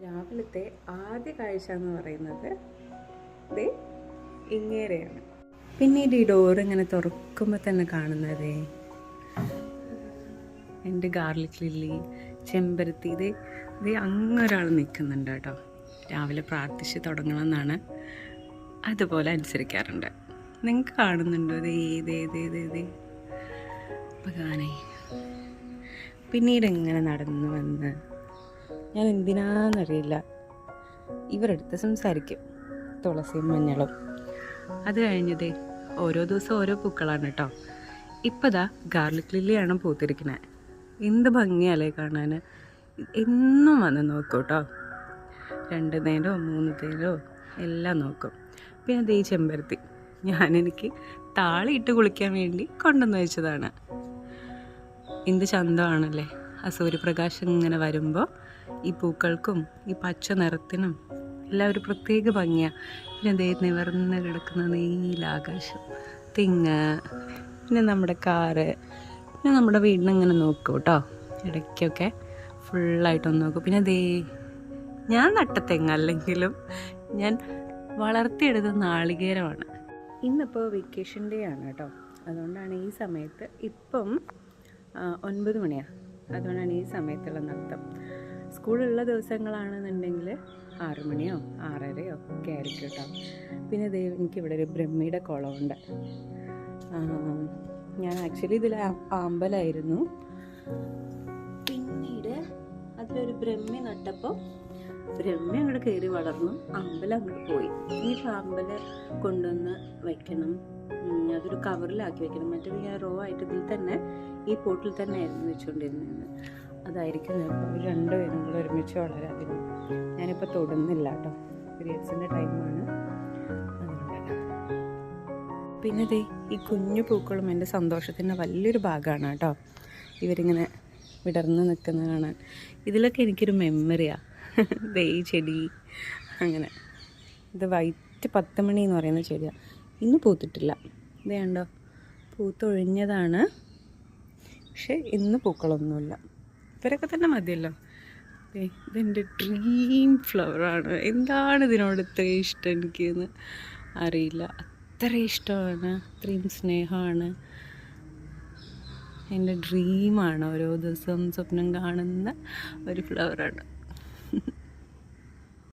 രാവിലത്തെ ആദ്യ കാഴ്ച എന്ന് പറയുന്നത് ദേ ഇങ്ങേരെയാണ്. പിന്നീട് ഈ ഡോർ ഇങ്ങനെ തുറക്കുമ്പോൾ തന്നെ കാണുന്നത് എൻ്റെ ഗാർലിക് ലില്ലി, ചെമ്പരത്തി. ഇത് അങ്ങൊരാൾ നിൽക്കുന്നുണ്ട് കേട്ടോ. രാവിലെ പ്രാർത്ഥിച്ച് തുടങ്ങണമെന്നാണ്, അതുപോലെ അനുസരിക്കാറുണ്ട്. നിങ്ങൾക്ക് കാണുന്നുണ്ടോ? ഇതേ ഭഗവാനെ. പിന്നീട് ഇങ്ങനെ നടന്നു വന്ന് ഞാൻ എന്തിനാന്നറിയില്ല ഇവരെടുത്ത് സംസാരിക്കും, തുളസിയും മഞ്ഞളും. അത് കഴിഞ്ഞതേ ഓരോ ദിവസം ഓരോ പൂക്കളാണ് കേട്ടോ. ഇപ്പതാ ഗാർലിക് ലില്ലിയാണ് പൂത്തിരിക്കുന്നത്. എന്ത് ഭംഗിയല്ലേ കാണാൻ. എന്നും വന്ന് നോക്കും കേട്ടോ, 2 നേരമോ 3 നേരമോ എല്ലാം നോക്കും. പിന്നെ അതേ ചെമ്പരത്തി എനിക്ക് താളിയിട്ട് കുളിക്കാൻ വേണ്ടി കൊണ്ടുവന്ന് വെച്ചതാണ്. എന്ത് ചന്തമാണല്ലേ ആ സൂര്യപ്രകാശം ഇങ്ങനെ വരുമ്പോൾ ഈ പൂക്കൾക്കും ഈ പച്ച നിറത്തിനും എല്ലാം ഒരു പ്രത്യേക ഭംഗിയാണ്. പിന്നെ അതേ നിവർന്ന് കിടക്കുന്ന നീലാകാശം, തെങ്ങ്, പിന്നെ നമ്മുടെ കാറ്, പിന്നെ നമ്മുടെ വീടിനിങ്ങനെ നോക്കും കേട്ടോ. ഇടയ്ക്കൊക്കെ ഫുള്ളായിട്ടൊന്ന് നോക്കും. പിന്നെ അതേ ഞാൻ നട്ട തെങ്ങ് അല്ലെങ്കിലും ഞാൻ വളർത്തിയെടുത്ത നാളികേരമാണ്. ഇന്നിപ്പോൾ വെക്കേഷൻ ഡേ ആണ് കേട്ടോ. അതുകൊണ്ടാണ് ഈ സമയത്ത്, ഇപ്പം 9 മണിയാണ്, അതുകൊണ്ടാണ് ഈ സമയത്തുള്ള നൃത്തം. സ്കൂളുള്ള ദിവസങ്ങളാണെന്നുണ്ടെങ്കിൽ 6 മണിയോ 6:30യോ ഒക്കെ ആയിരിക്കും കേട്ടോ. പിന്നെ എനിക്കിവിടെ ഒരു ബ്രഹ്മിയുടെ കുളമുണ്ട്. ഞാൻ ആക്ച്വലി ഇതിൽ ആമ്പലായിരുന്നു. പിന്നീട് അതിലൊരു ബ്രഹ്മി നട്ടപ്പോൾ ബ്രഹ്മി അങ്ങോട്ട് കയറി വളർന്നു, അമ്പലം അങ്ങോട്ട് പോയി. ഇനിയിപ്പോൾ അമ്പലം കൊണ്ടുവന്ന് വയ്ക്കണം, അതൊരു കവറിലാക്കി വെക്കണം. മറ്റേത് ഞാൻ റോ ആയിട്ട് ഇതിൽ തന്നെ ഈ പോട്ടിൽ തന്നെ ആയിരുന്നു വെച്ചുകൊണ്ടിരുന്നത്. അതായിരിക്കും ചിലപ്പോൾ അവർ 2 പേരും കൂടെ ഒരുമിച്ച് വളരാതിരുന്നു. ഞാനിപ്പോൾ തൊടുന്നില്ല കേട്ടോ, പീരിയഡ്സിൻ്റെ ടൈമാണ്, അതുകൊണ്ടല്ല. പിന്നെ ഈ കുഞ്ഞു പൂക്കളും എൻ്റെ സന്തോഷത്തിൻ്റെ വലിയൊരു ഭാഗമാണ് കേട്ടോ. ഇവരിങ്ങനെ വിടർന്ന് നിൽക്കുന്നത് കാണാൻ, ഇതിലൊക്കെ എനിക്കൊരു മെമ്മറിയാണ്. ഈ ചെടി അങ്ങനെ. ഇത് വൈറ്റ് 10 മണി എന്ന് പറയുന്ന ചെടിയാണ്. ഇന്ന് പൂത്തിട്ടില്ല, ഇത് കണ്ടോ, പൂത്തൊഴിഞ്ഞതാണ്. പക്ഷേ ഇന്ന് പൂക്കളൊന്നുമില്ല. ഇവരൊക്കെ തന്നെ മതിയല്ലോ. ഇതെൻ്റെ ഡ്രീം ഫ്ലവറാണ്. എന്താണ് ഇതിനോട് ഇത്രയും ഇഷ്ടം എനിക്കെന്ന് അറിയില്ല. അത്ര ഇഷ്ടമാണ്, അത്രയും സ്നേഹമാണ്. എൻ്റെ ഡ്രീമാണ്. ഓരോ ദിവസവും സ്വപ്നം കാണുന്ന ഒരു ഫ്ലവറാണ്.